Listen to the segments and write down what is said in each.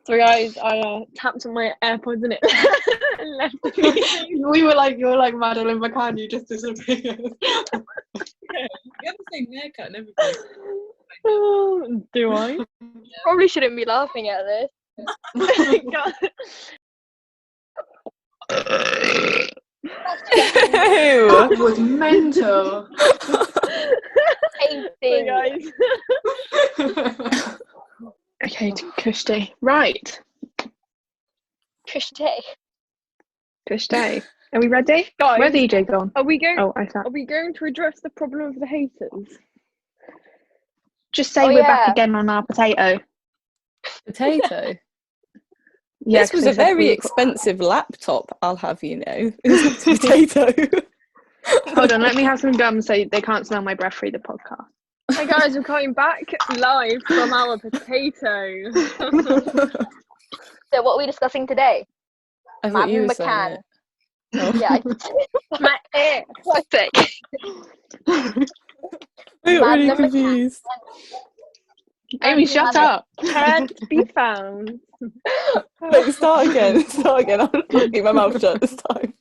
So guys, I tapped on my AirPods and it left me. We were like, you're like Madeleine McCann, you just disappeared. Yeah, you have the same haircut and everything. Do I? Probably shouldn't be laughing at this. God. That was mental. So guys. Okay, Kush Day. Right. Kush Day. Kush Day. Are we ready? Guys, where's EJ gone? Are we going? Oh, I thought. Are we going to address the problem of the haters? Just say we're back again on our potato. Potato? Yeah, this was a very expensive laptop, I'll have you know. It's a potato. Hold on, let me have some gum so they can't smell my breath through the podcast. Hey guys, we're coming back live from our potato. So what are we discussing today? I thought you were saying McCann. it. Oh. Yeah, my ear. Classic. I got really confused. Amy, shut up. Can't be found. Wait, start again. I'll keep my mouth shut this time.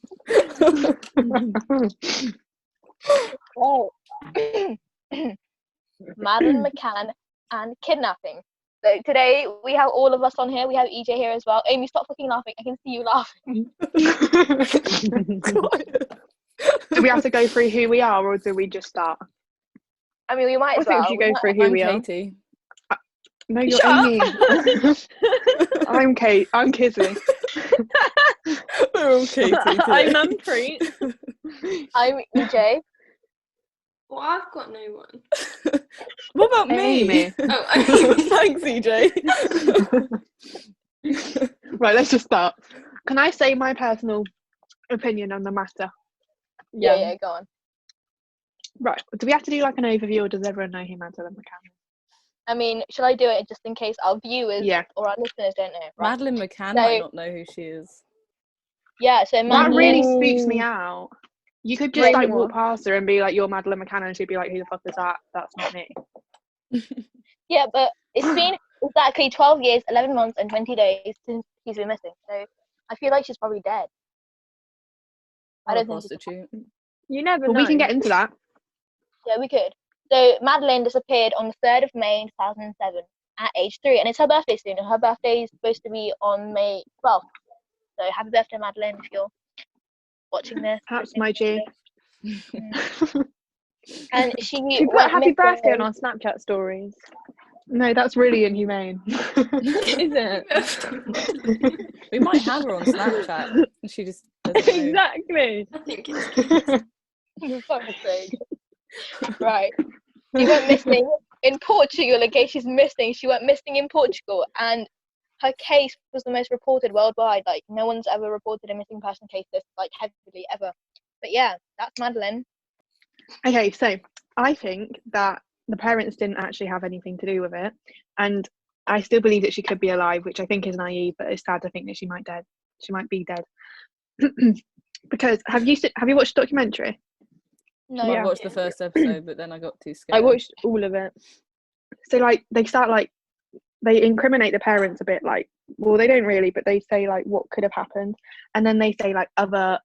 Oh. Madeleine McCann and kidnapping. So today we have all of us on here. We have EJ here as well. Amy, stop fucking laughing. I can see you laughing. Do we have to go through who we are, or do we just start? I mean, we might as well. I think we should go through who we are. Katy. No, you're Amy. I'm Kate. I'm Kizzy. We're all Katy today. I'm Manpreet. I'm EJ. Well, I've got no one. What about me? Amy. Oh, Thanks, EJ. Right, let's just start. Can I say my personal opinion on the matter? Yeah, go on. Right, do we have to do like an overview, or does everyone know who Madeleine McCann is? I mean, should I do it just in case our viewers or our listeners don't know? Right. Madeleine McCann might not know who she is. Yeah, so That really spooks me out. You could just like walk what? past her and be like, "You're Madeleine McCann," and she'd be like, "Who the fuck is that? That's not me." Yeah, but it's been exactly 12 years, 11 months, and 20 days since she's been missing. So I feel like she's probably dead. I don't think prostitute. You never know. We can get into that. Yeah, we could. So Madeleine disappeared on the 3rd of May 2007 at age 3, and it's her birthday soon, and her birthday is supposed to be on May 12th. So happy birthday, Madeleine, if you're watching this. Perhaps my G. And she put happy birthday on our Snapchat stories. No, that's really inhumane. Is it? We might have her on Snapchat. She just doesn't know. Exactly. I think it's For fuck's sake. Right. She went missing in Portugal. Okay, she's missing. She went missing in Portugal, and her case was the most reported worldwide. Like, no one's ever reported a missing person case this like heavily ever. But yeah, that's Madeleine. Okay, so I think that the parents didn't actually have anything to do with it, and I still believe that she could be alive, which I think is naive, but it's sad to think that she might be dead. Because have you watched the documentary? No, I watched the first episode, but then I got too scared. I watched all of it. So like they incriminate the parents a bit, like, well, they don't really, but they say like what could have happened, and then they say like other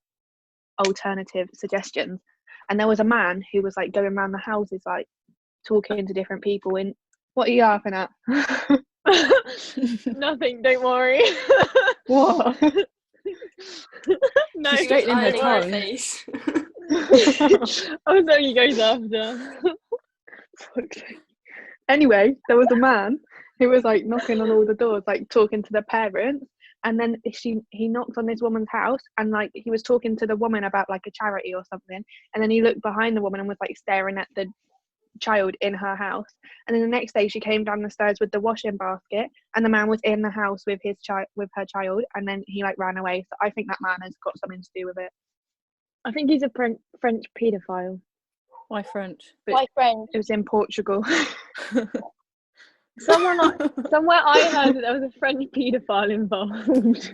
alternative suggestions. And there was a man who was like going around the houses like talking to different people. And what are you laughing at? Nothing, don't worry. What? No, she's straightening her tongue. face. Oh, so you guys after. Anyway, there was a man who was like knocking on all the doors, like talking to the parents, and then he knocked on this woman's house, and like he was talking to the woman about like a charity or something, and then he looked behind the woman and was like staring at the child in her house, and then the next day she came down the stairs with the washing basket, and the man was in the house with her child, and then he like ran away. So I think that man has got something to do with it. I think he's a French paedophile. Why French? Why French? It was in Portugal. Somewhere I heard that there was a French paedophile involved.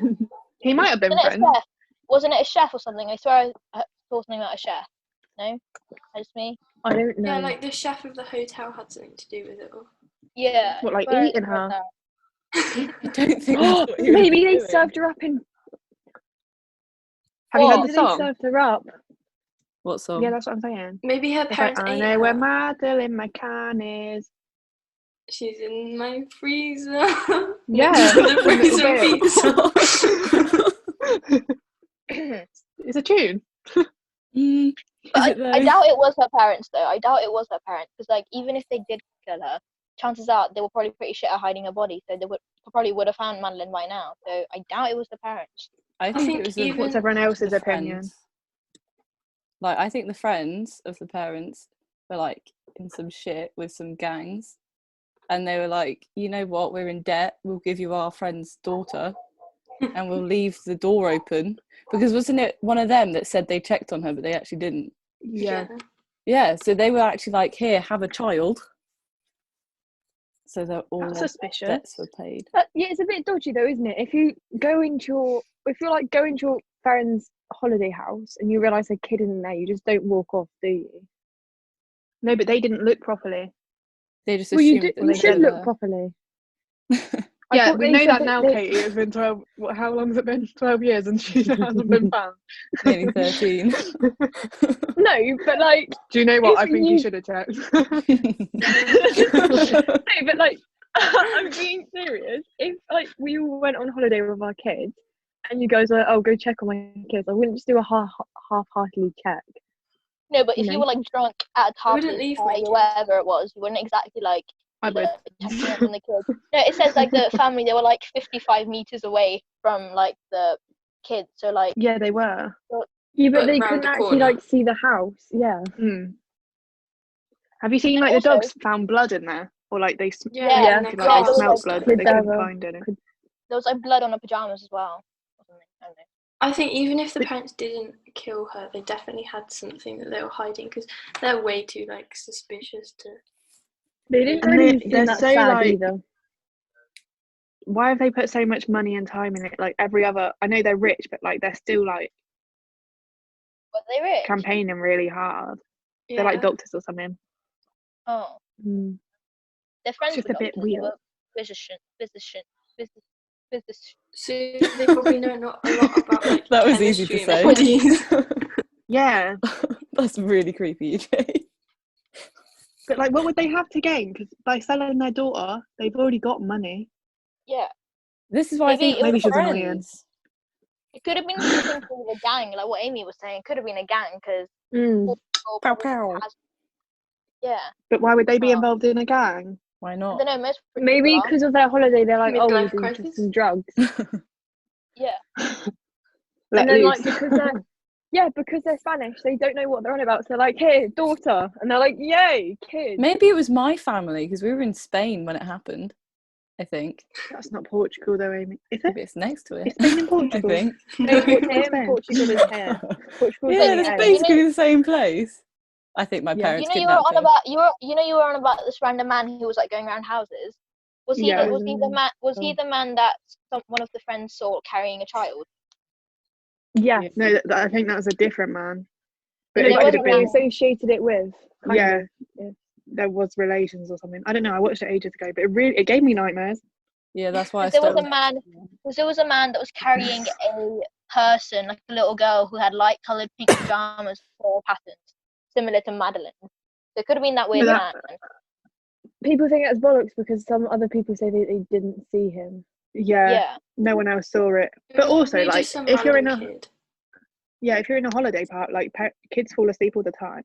He might have been French. Wasn't it a chef or something? I swear I saw something about a chef. No? That's me? I don't know. Yeah, like the chef of the hotel had something to do with it all. Yeah. What, like eating her? I don't think that's what he was Maybe they doing. served her up in. Have you What? heard the Maybe song? They served her up. What song? Yeah, that's what I'm saying. Maybe her It's like, parents I ate know where her. Madeleine McCann is. She's in my freezer. Yeah, Next to the from the freezer pizza. It's a tune. Mm, But is it I though? doubt it was her parents though. I doubt it was her parents because like even if they did kill her, chances are they were probably pretty shit at hiding her body, so they probably would have found Madeleine by now. So I doubt it was the parents. I think think it was even- What's everyone else's the opinion? friends. Like, I think the friends of the parents were like in some shit with some gangs, and they were like, you know what, we're in debt, we'll give you our friend's daughter and we'll leave the door open, because wasn't it one of them that said they checked on her but they actually didn't? Yeah, so they were actually like, here, have a child, so that all That's their suspicious. debts were paid. Yeah, it's a bit dodgy though, isn't it? If you're going to your friend's holiday house and you realise a kid isn't there, you just don't walk off, do you? No, but they didn't look properly. They just Well, you assumed do. that You they should were look there. properly. Yeah, we know that now, they- Katie. It's been 12. How long has it been? 12 years, and she hasn't been found. Nearly 13. No, but like, do you know what? I If think you you- should have checked. No, but like, I'm being serious. If like we all went on holiday with our kids, and you guys were, oh, go check on my kids, I wouldn't just do a half-heartedly check. No, but if You you know? were like drunk at a I wouldn't party leave or my kids. wherever it was, you wouldn't exactly like I would. checking up on the kids. No, it says like the family they were like 55 meters away from like the kids, so like Yeah, they were. But Yeah, but they round couldn't the actually corner. like see the house. Yeah. Have you seen And like the also- dogs found blood in there, or like they Yeah, and like, their yeah, they there was, smelled like, blood, but they kids couldn't over- find any. there was like blood on her pajamas as well. Or something. I don't know. I think even if the parents didn't kill her, they definitely had something that they were hiding, because they're way too like suspicious to. They didn't And really they're seem that so, sad like- either. Why have they put so much money and time in it? Like every other, I know they're rich, but like they're still like Were they rich? campaigning really hard. Yeah. They're like doctors or something. Oh, Mm. their friends just were a bit doctors, they weird. were business. So they probably know not a lot about like That was easy to chemistry and say. bodies. Yeah, That's really creepy, EJ. but like, what would they have to gain? Because by selling their daughter, they've already got money. Yeah, This is why Maybe I think it was Maybe she's annoying. friends. it could have been something to do with a gang, like what Amy was saying. It could have been a gang because Pow, pow. yeah, But why would they be Oh. involved in a gang? Why I not? don't know. Most Maybe people are. because of their holiday, they're like, oh, we'll Midlife do crisis? just some drugs. Yeah, Let and then loose. like because they're Spanish, they don't know what they're on about. So they're like, here, daughter, and they're like, yay, kid. Maybe it was my family, because we were in Spain when it happened, I think. That's not Portugal though, Amy. Is it? Maybe it's next to it. Is Spain in I Portugal? think. No, No. Spain. Portugal is here. Portugal's Yeah, in that's the A. basically the same place. I think my Yeah. parents you were kidnapped on her. about you were on about this random man who was like going around houses. Was he Yeah. was he the man? Was he the man that one of the friends saw carrying a child? Yeah. Yeah. No, I think that was a different man. But But it it could have wasn't been. that- associated it with. Kind Yeah. There was relations or something. I don't know. I watched it ages ago, but it gave me nightmares. Yeah, that's why I There was stopped. a man. There was a man that was carrying a person, like a little girl who had light coloured pink pajamas or patterns, similar to Madeleine. So it could have been that weird that- man. People think it's bollocks because some other people say they didn't see him. Yeah. No one else saw it. But also, Maybe like, just some if you're in random a kid. if you're in a holiday park, like kids fall asleep all the time.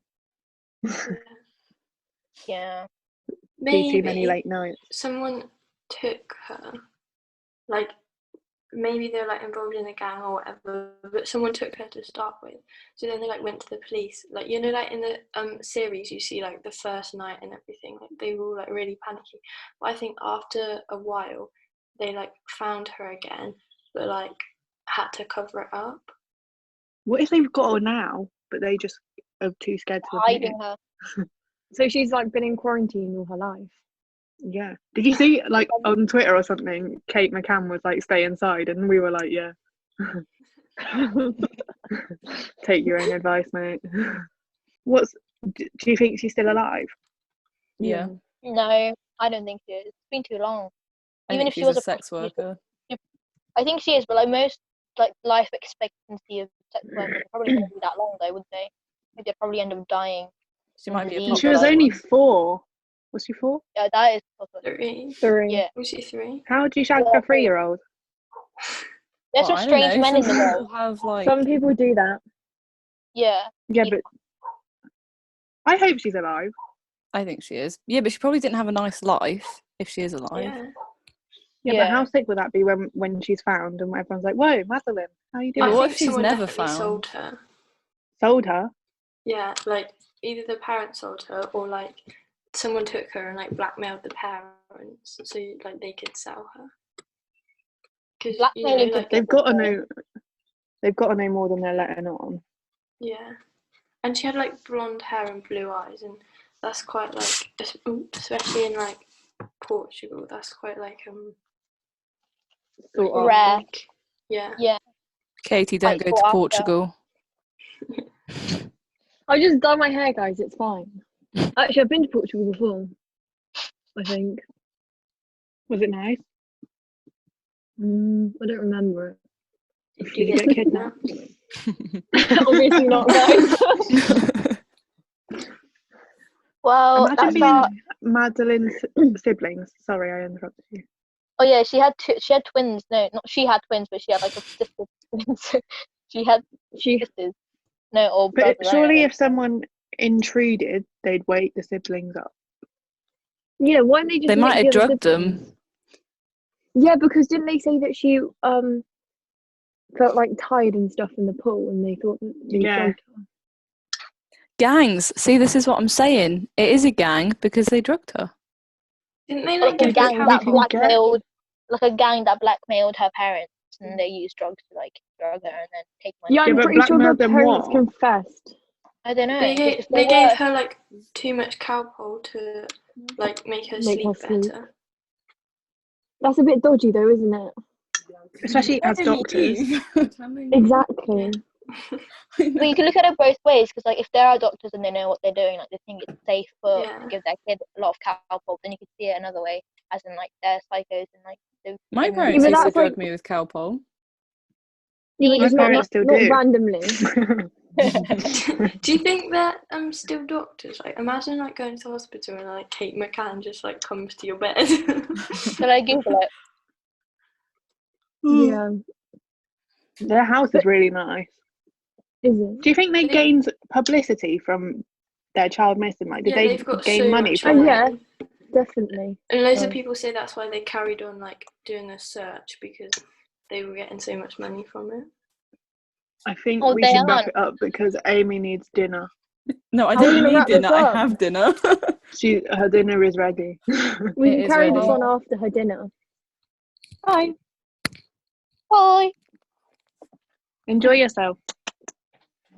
Yeah. Do Maybe too many late nights. someone took her, like maybe they're like involved in a gang or whatever, but someone took her to start with. So then they like went to the police, like, you know, like in the series you see like the first night and everything, like they were all like really panicky. But I think after a while they like found her again, but like had to cover it up. What if they've got her now, but they just are too scared to admit it? Hiding her. So she's like been in quarantine all her life. Yeah. Did you see like on Twitter or something? Kate McCann was like, "Stay inside," and we were like, "Yeah." Take your own advice, mate. Do you think she's still alive? Yeah. No, I don't think it is. It's been too long. I even think if she she's was a a sex prostitute. worker. I think she is, but like most like life expectancy of sex workers probably won't be that long though, would they? They'd probably end up dying. She might be a Disease She or, was like- only 4. Was she 4? Yeah, that is possible. 3. 3. Yeah, Was she 3? How do you shag a 3-year-old? there's Well, some I don't strange know. men in the Some world. people have like. Some people do that. Yeah, Yeah, but I hope she's alive. I think she is. Yeah, but she probably didn't have a nice life if she is alive. Yeah. Yeah, Yeah. but how sick would that be when she's found and everyone's like, "Whoa, Madeleine, how you Yeah, doing?" but I what think if she's someone never definitely found? sold her. Sold her. Yeah, like either the parents sold her or like someone took her and like blackmailed the parents so like they could sell her. Because Blackmailing could like They've got to know. They've got to know more than they're letting on. yeah, and she had like blonde hair and blue eyes, and that's quite like especially in like Portugal, that's quite like Sort of. Rare. Yeah. Yeah. Katie, don't Like, go to sought after. Portugal. I just dye my hair, guys. It's fine. Actually, I've been to Portugal before. I think. Was it nice? I don't remember it. Did you get kidnapped? Obviously not, guys. Well, Imagine that's being our. Madeleine's siblings. Sorry, I interrupted you. Oh yeah, she had twins. No, not she had twins, but she had like a sister. She had sisters. No, or But brothers. surely, if someone intruded, they'd wake the siblings up. Yeah, why don't they just They might make have the other drugged them. siblings? Yeah, because didn't they say that she felt like tired and stuff in the pool, and they thought that they Yeah. drugged her? Gangs. See, this is what I'm saying. It is a gang because they drugged her. Didn't they Like like a give gang her that can get- blackmailed, like a gang that blackmailed her parents, and they used drugs to like drug her and then take money. Yeah, I'm Yeah, but pretty sure the blackmailed them parents what? confessed. I don't know. They because they gave were- her like too much cowpole to like make her Make sleep her sleep. better. That's a bit dodgy, though, isn't it? Especially as doctors. Exactly. But you can look at it both ways, because like if there are doctors and they know what they're doing, like they think it's safe for Yeah. to give their kid a lot of cowpole, then you could see it another way, as in like they're psychos and like they My and- parents but used to that's drug like- me with cowpole. Yeah, but My just not parents still not do. randomly. Do you think that still doctors? Like imagine like going to the hospital and like Kate McCann just like comes to your bed. Should I Google it? Yeah, Their house is really nice. is it? Do you think they They- gained publicity from their child missing? Like, did Yeah, they they've got gain so money much from Oh, it? yeah. money. Definitely. And loads Oh. of people say that's why they carried on like doing this search because they were getting so much money from it. I think Oh, we they should wrap aren't. it up because Amy needs dinner. No, I How are we don't gonna need wrap this dinner. I up? have dinner. Her dinner is ready. We It can is carry this ready. on after her dinner. Bye. Bye. Enjoy yourself.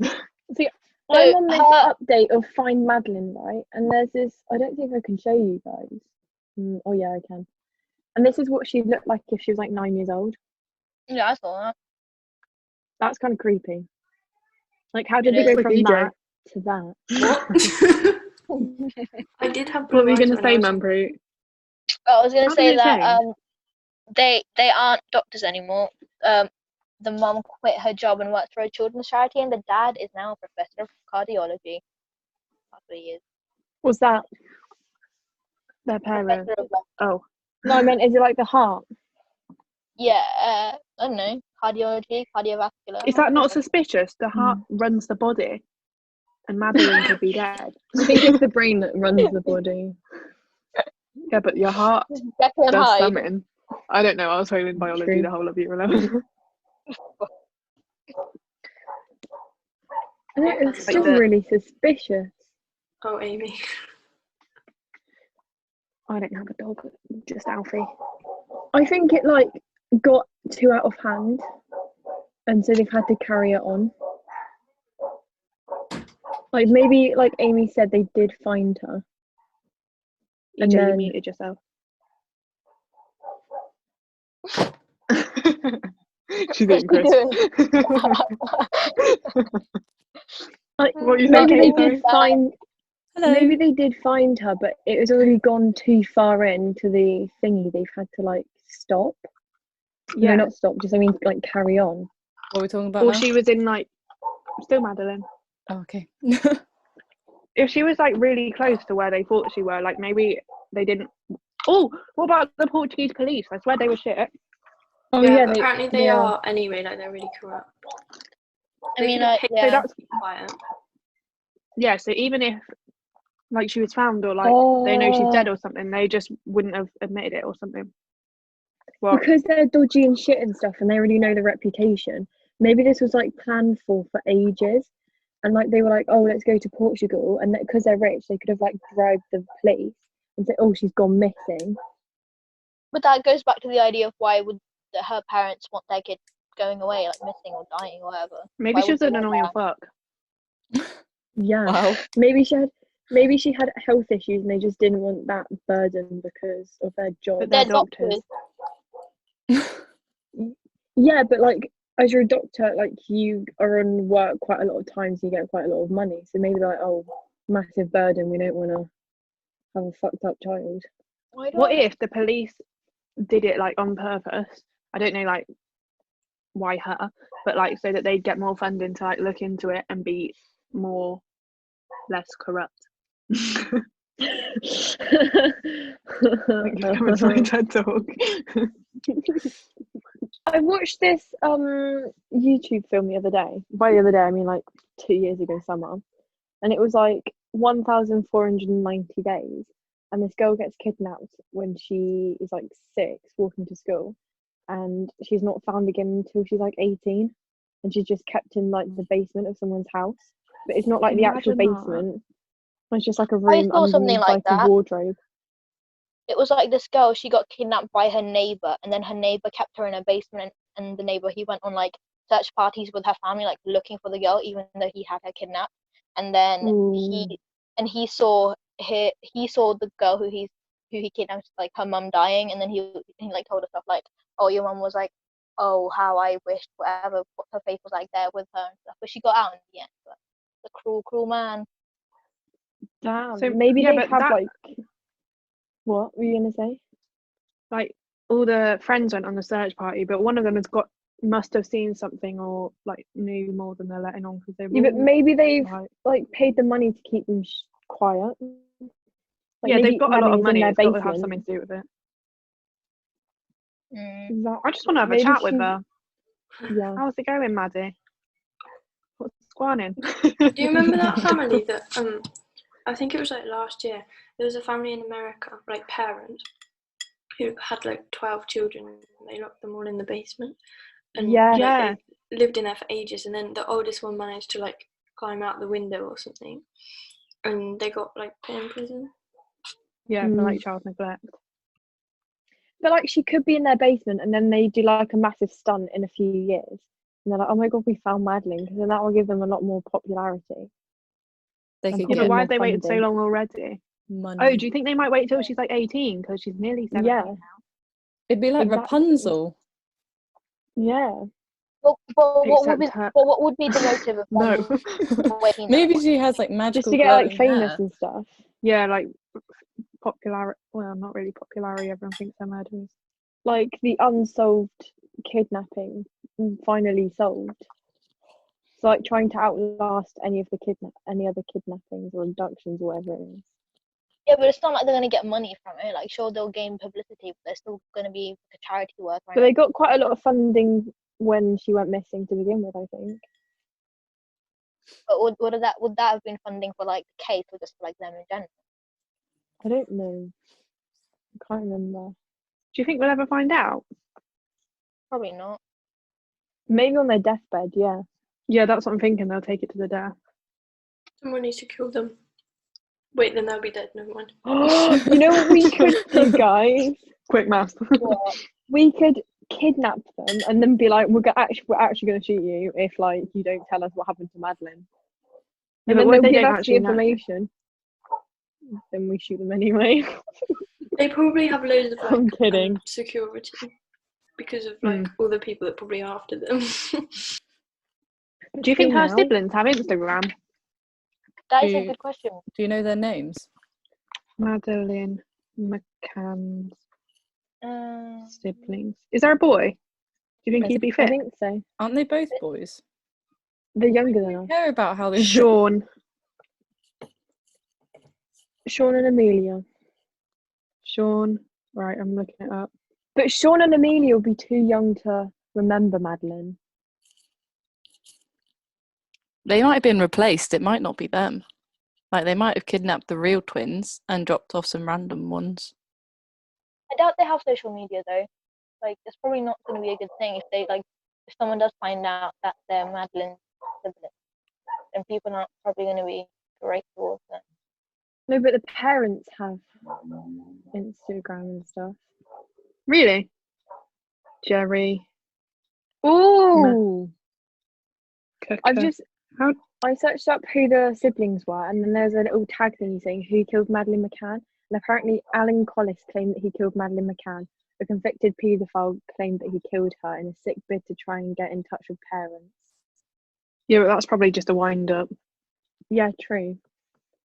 See, So, I'm on this her- update of Find Madeleine, right? And there's this. I don't think I can show you guys. Oh yeah, I can. And this is what she looked like if she was like 9 years old. Yeah, I saw that. That's kind of creepy. Like, how did It they is. go Like from EJ. that to that? What? I did have What blue were you eyes going to when say, I was Manpreet? I was gonna How did say it that change? they aren't doctors anymore. The mum quit her job and worked for a children's charity, and the dad is now a professor of cardiology. That's what he is. Was that? Their parents. Professor of Oh, No, I meant, is it like the heart? yeah, I don't know, cardiology, cardiovascular. is that not suspicious? The heart runs the body, and Madeleine could be dead. I think it's the brain that runs the body. Yeah, but your heart Jekyll and does Hyde. something. I don't know. I was failing biology True. the whole of year 11. I know, it's Like just the- really suspicious. Oh, Amy. I don't have a dog, just Alfie. I think it like got too out of hand, and so they've had to carry it on. Like maybe, like Amy said, they did find her. And EJ, you then- muted yourself. She's What's eating he Chris. doing? Like, What you maybe saying, they Katie? did find. Hello. Maybe they did find her, but it was already gone too far into the thingy. They've had to like stop. Yeah. No, not stop. Just I mean like carry on. What are we talking about Or now? she was in like still Madeleine. Oh, okay. If she was like really close to where they thought she were, like maybe they didn't. Oh, what about the Portuguese police? I swear they were shit. Oh yeah, yeah, but apparently they yeah. are anyway. Like they're really corrupt. I They mean, could have paid So yeah. that's quiet. yeah. So even if like she was found or like they know she's dead or something, they just wouldn't have admitted it or something. Well, Because they're dodgy and shit and stuff, and they already know the reputation. Maybe this was like planned for ages, and like they were like, oh, let's go to Portugal, and because they're rich, they could have like bribed the police and said, oh, she's gone missing. But that goes back to the idea of why would her parents want their kid going away, like missing or dying or whatever. maybe Why she would was they an want annoying that? fuck. Yeah. wow. Maybe she had health issues, and they just didn't want that burden because of their job. But They're they're doctors. Yeah, but like as you're a doctor, like you are on work quite a lot of times, you get quite a lot of money. So maybe like, oh, massive burden. We don't want to have a fucked up child. What if the police did it like on purpose? I don't know like why her, but like so that they'd get more funding to like look into it and be less corrupt. Thanks for coming to my TED talk. I watched this YouTube film the other day. By the other day, I mean like 2 years ago summer, and it was like 1,490 days, and this girl gets kidnapped when she is like 6, walking to school, and she's not found again until she's like 18, and she's just kept in like the basement of someone's house, but it's not like the actual Imagine that. basement. It's just like a room saw something underneath like like a that. wardrobe. It was like this girl, she got kidnapped by her neighbor, and then her neighbor kept her in a basement, and the neighbor, he went on like search parties with her family, like looking for the girl, even though he had her kidnapped. And then he saw the girl who he kidnapped, like her mum dying, and then he like told her stuff like, oh, your mum was like, oh, how I wished whatever what her faith was like there with her and stuff. But she got out in the end. But the cruel man. Damn. So Maybe yeah, they but have that, like. What were you gonna say? like all the friends went on the search party, but one of them must have seen something or like knew more than they're letting on because they Yeah, but all maybe they've like paid the money to keep them quiet. Like, yeah, maybe they've got a lot Madeline's of money. in It's their got to have basement. something to do with it. Mm. I just want to have a Maybe chat with she- her. Yeah. How's it going, Maddie? What's going on? Do you remember that family that I think it was like last year, there was a family in America, like parents, who had like 12 children, and they locked them all in the basement, and Yeah. like, Yeah. they lived in there for ages, and then the oldest one managed to like climb out the window or something, and they got like put in prison. Yeah, for like child neglect. But like she could be in their basement, and then they do like a massive stunt in a few years, and they're like, "Oh my god, we found Madeleine," because then that will give them a lot more popularity. They And could Yeah, probably but get why more have they waited so funding. long already? money. Oh, do you think they might wait till she's like 18 because she's nearly 17 Yeah. now? It'd be like Exactly. Rapunzel. Yeah. But what would be Except her- what would be the motive of No. them waiting? Maybe she has like Just magical to get like glowing famous hair. and stuff. Yeah, like popularity. Well, not really popularity. Everyone thinks they're murderers. Like the unsolved kidnapping finally solved. So like trying to outlast any other kidnappings or abductions or whatever it is. Yeah, but it's not like they're gonna get money from it. Like, sure, they'll gain publicity, but they're still gonna be a charity work. But they got quite a lot of funding when she went missing to begin with, I think. But would that have been funding for like the case or just for like them in general? I don't know. I can't remember. Do you think we'll ever find out? Probably not. Maybe on their deathbed, yeah. Yeah, that's what I'm thinking. They'll take it to the death. Someone needs to kill them. Wait, then they'll be dead. Never mind. You know what we could do, guys? Quick math. What? We could kidnap them and then be like, we're actually going to shoot you if like you don't tell us what happened to Madeleine. Yeah, And but then what if they'll they give don't us the actually know? information. Then we shoot them anyway. They probably have loads of like, I'm kidding. security because of like all the people that probably are after them. Do you think her Female. siblings have Instagram? That is a Do- good question. Do you know their names? Madeleine McCann. Siblings. Is there a boy? Do you think he'd be I fit? think so. Aren't they both boys? They're younger than I us. care about how they Sean. Sean and Amelia. Sean. Right, I'm looking it up. But Sean and Amelia will be too young to remember Madeleine. They might have been replaced. It might not be them. Like, they might have kidnapped the real twins and dropped off some random ones. I doubt they have social media though. Like, it's probably not going to be a good thing if someone does find out that they're Madeleine's sibling, then people aren't probably going to be great towards them. No, but the parents have Instagram and stuff. Really? Jerry. Ooh! Cooker. I searched up who the siblings were, and then there's a little tag thing saying who killed Madeleine McCann. And apparently, Alan Collis claimed that he killed Madeleine McCann. A convicted paedophile claimed that he killed her in a sick bid to try and get in touch with parents. Yeah, but that's probably just a wind up. Yeah, true.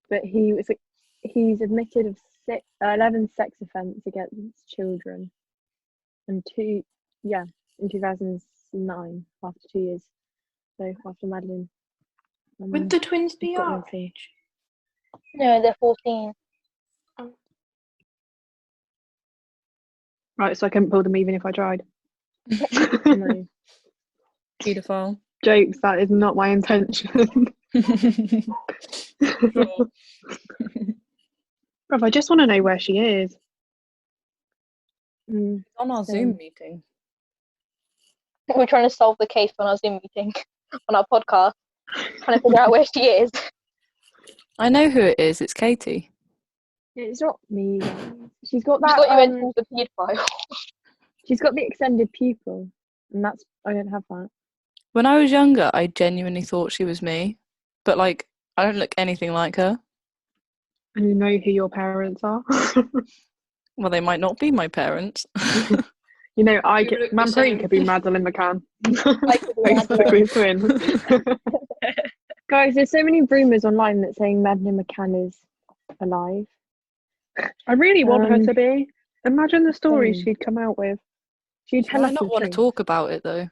But he's admitted of 11 sex offences against children, and in 2009, after 2 years. So after Madeleine. Would the twins be got our them too. age? No, they're 14. Right, so I couldn't pull them even if I tried. No. Pedophile. Jokes, that is not my intention. Sure. Bruv, I just want to know where she is. Mm. On our Same. Zoom meeting. We're trying to solve the case on our Zoom meeting, on our podcast, trying to figure out where she is. I know who it is. It's Katy. It's not me. She's got I that. thought you meant she was a paedophile. She's got the extended pupil, and I don't have that. When I was younger, I genuinely thought she was me. But, like, I don't look anything like her. And you know who your parents are. Well, they might not be my parents. You know, You look the Manpreet same. could be Madeleine McCann. I could be Thanks for the twins. Guys, there's so many rumours online that saying Madeleine McCann is alive. I really want her to be. Imagine the stories Same. she'd come out with. She'd She tell might us not the want to truth. talk about it, though.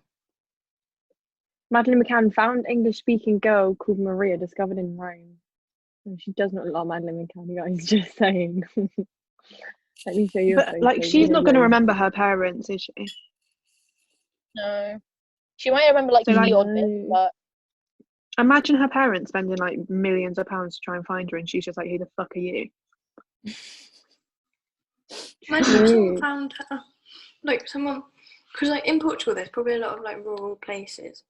Madeleine McCann found English-speaking girl called Maria discovered in Rome. And she does not look like Madeleine McCann, you guys. Just saying. Let me show you. But, like, she's not going to remember her parents, is she? No. She might remember like So, like, the odd bits, but Imagine her parents spending like millions of pounds to try and find her, and she's just like, "Who the fuck are you?" Imagine if someone found her, like someone, because like in Portugal, there's probably a lot of like rural places,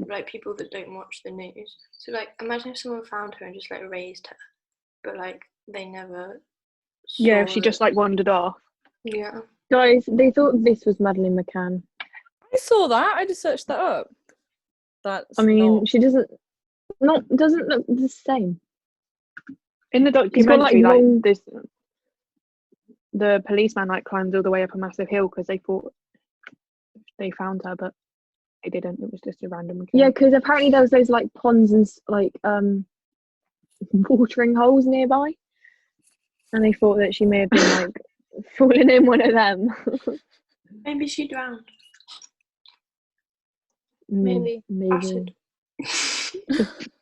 like people that don't watch the news. So like, imagine if someone found her and just like raised her, but like they never. Yeah, saw if she that- just like wandered off. Yeah. Guys, they thought this was Madeleine McCann. I saw that. I just searched that up. That's I mean, not... she doesn't look the same. In the She's got, documentary, like, like long- this, the policeman like climbed all the way up a massive hill because they thought they found her, but they didn't. It was just a random account. Yeah, because apparently there was those like ponds and like watering holes nearby, and they thought that she may have been like falling in one of them. Maybe she drowned. maybe. Acid.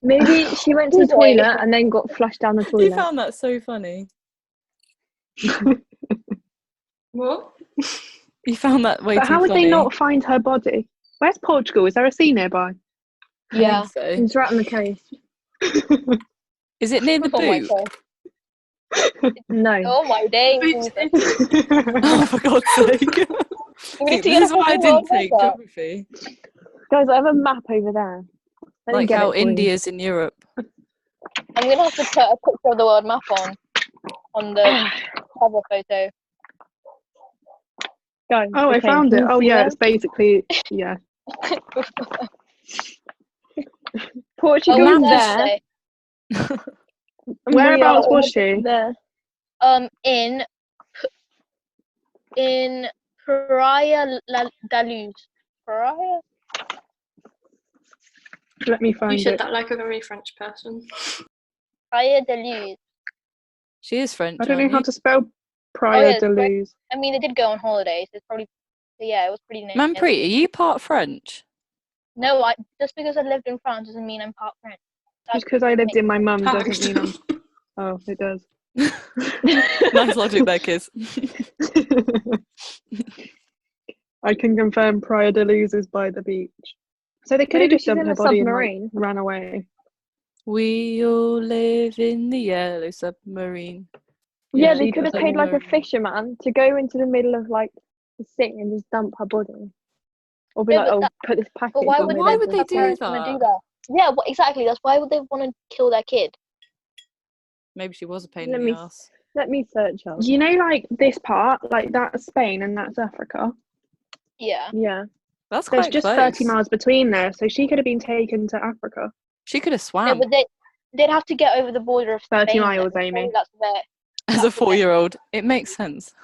Maybe she went to the Boy. toilet and then got flushed down the You toilet. found that so funny. What? You found that way But too how would funny. they not find her body? Where's Portugal? Is there a sea nearby? I Yeah. think so. It's right on the coast. Is it near the Oh my boot? god. No. Oh my days. Oh, for God's sake. We need to This get is a why I fucking didn't world take map. geography. Guys, I have a map over there. Let me Like get how it for you. India's in Europe. I'm gonna have to put a picture of the world map on the cover photo. Guys, Oh, I okay, found can it. you Oh, see yeah, that? it's basically, yeah. Portugal Oh, is map there. Today. and we Whereabouts are was she? there. In Praia da Luz. Praia? Let me You find said it. that like a very French person. Praia da Luz. She is French, I don't know aren't how you? to spell Prior yes, to lose. I mean, they did go on holidays. It's probably, yeah, it was pretty nice. Manpreet, are you part French? No, just because I lived in France doesn't mean I'm part French. Just because I lived in my mum doesn't Taxed. mean I'm. Oh, it does. Nice logic there, kids. I can confirm prior to losers by the beach. So they could have Maybe just she's dumped in her a body and submarine. ran away. We all live in the yellow submarine. Yeah, Yeah, they she could have doesn't paid like a know. fisherman to go into the middle of like the sea and just dump her body. Or be Yeah, like, but oh, that- put this package But why on would, with why it would and they her do parents stuff. want to that? do that? Yeah, well, exactly. That's why would they want to kill their kid? Maybe she was a pain Let in me the ass. Let me search up. You know, like this part, like that's Spain and that's Africa. Yeah. Yeah. That's There's quite just close. 30 miles between there, so she could have been taken to Africa. She could have No, swam but they'd have to get over the border of 30 Spain. miles, then. Amy. Maybe that's where. as a 4-year-old. It makes sense.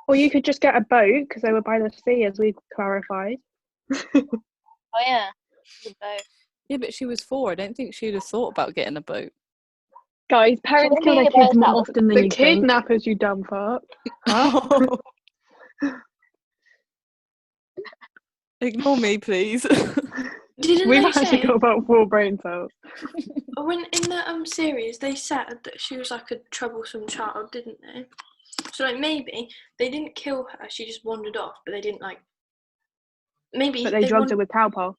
Or you could just get a boat because they were by the sea, as we clarified. Oh yeah. The boat. Yeah, but she was 4. I don't think she'd have thought about getting a boat. Guys, parents wouldn't kill be their the kids best more out. often than The you think. kidnappers, you dumb fuck. Huh? Ignore me, please. Didn't We've they actually say got about 4 brain cells. when in the series they said that she was like a troublesome child, didn't they? So like maybe they didn't kill her; she just wandered off, but they didn't like. Maybe But they drugged her with cowpole.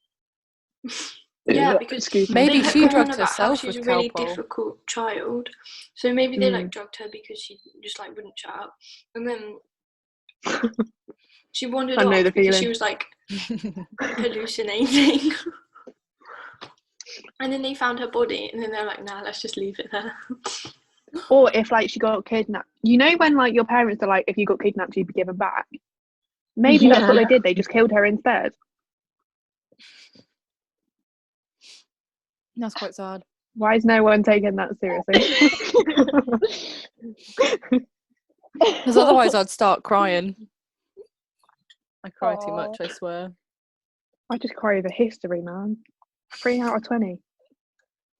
Yeah, because Excuse me. Maybe they she kept going drugged about how herself she's a with really Calpol. difficult child. So maybe they like drugged her because she just like wouldn't shut up, and then she wandered I know off the because she feeling. was like hallucinating. And then they found her body, and then they're like, "Nah, let's just leave it there." Or if like she got kidnapped. You know when like your parents are like, if you got kidnapped, you'd be given back. Maybe that's what Yeah. they did. They just killed her instead. That's quite sad. Why is no one taking that seriously? Because otherwise I'd start crying. I cry too Aw. much, I swear. I just cry over history, man. 3 out of 20.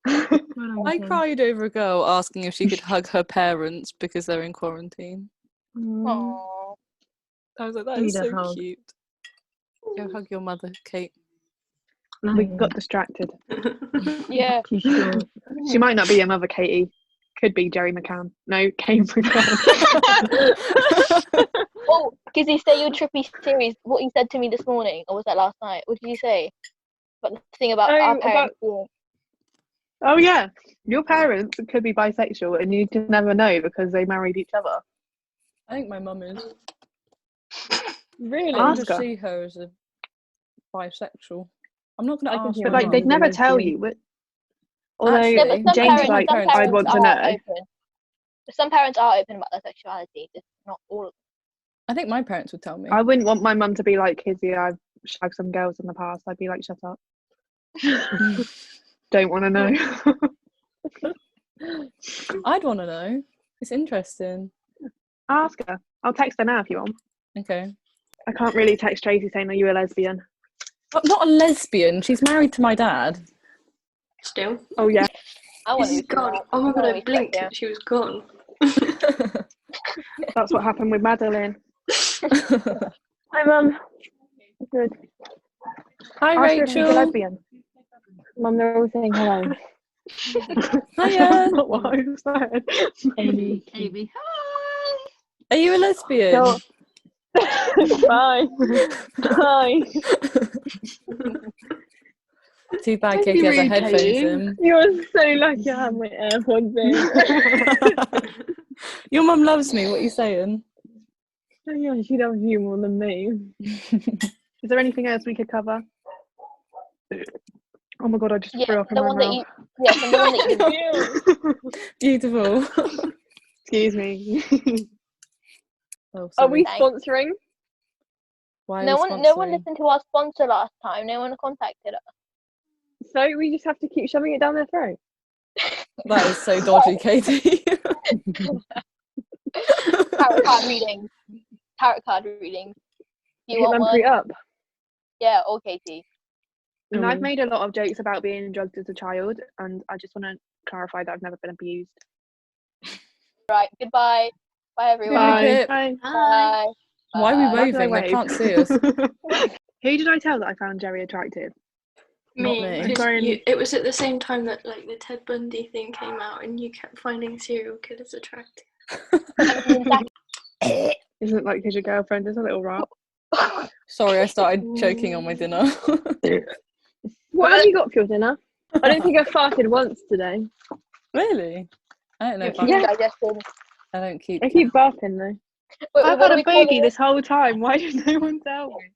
I cried over a girl asking if she could hug her parents because they're in quarantine. Aww. I was like, that Need is a so hug. cute. Go hug your mother, Kate. We got distracted. Yeah. Too sure. She might not be your mother, Katy. Could be Jerry McCann. No, Kate McCann. Oh, did you say your trippy series? What you said to me this morning, or was that last night? What did you say? But the thing about our parents. Oh yeah, your parents could be bisexual, and you just never know because they married each other. I think my mum is. Really? I Ask just her. see her as a bisexual. I'm not going I to can ask see her. But like they'd mum. never Lesbian. tell you. Although Actually, Yeah, but some James parents, like, some parents I'd parents want to are know. open. Some parents are open about their sexuality, just not all of them. I think my parents would tell me. I wouldn't want my mum to be like, Kizzy, I've shagged some girls in the past. I'd be like, shut up. Don't want to know. I'd want to know. It's interesting. Ask her. I'll text her now if you want. Okay. I can't really text Tracy saying, are you a lesbian? I'm not a lesbian. She's married to my dad. Still, Oh yeah. I want to she's be gone. that. Oh my I god, wanna I be blinked lesbian. and she was gone. That's what happened with Madeleine. Hi, mum. Good. Hi, Ask her if she's a Rachel. lesbian. Mum, they're all saying hello. Hiya. That's not what I said. Amy. Are you a lesbian? So- Bye. Bye. Too bad Don't be Katie has her rude, headphones Katie. in. You're so lucky I have my AirPods in. Your mum loves me. What are you saying? Oh, yeah, she loves you more than me. Is there anything else we could cover? Oh my god, I just Yeah, threw up in the my one that mouth. you. Yes, and the one that you. Beautiful. Excuse me. Oh, Are we sorry. sponsoring? Why are No we one sponsoring? listened to our sponsor last time. No one contacted us. So we just have to keep shoving it down their throat. That is so dodgy, Katie. Tarot card readings. Tarot card readings. You Hit want Lamprey one? up. Yeah, or Katie. And I've made a lot of jokes about being drugged as a child, and I just want to clarify that I've never been abused. Right. Goodbye. Bye, everyone. Bye. Bye. Hi. Bye. Why are we Why did I waving? They wave? can't see us. Who did I tell that I found Jerry attractive? Not Me, me. I'm 'cause sorry. it was at the same time that like the Ted Bundy thing came out, and you kept finding serial killers attractive. Isn't it like because your girlfriend is a little rat? Sorry, I started choking on my dinner. What have you got for your dinner? I don't think I farted once today. Really? I don't know if Human Yeah. digestion. I don't keep I keep burping though. I've What had are a we calling bogey it? this whole time. Why did no one tell me?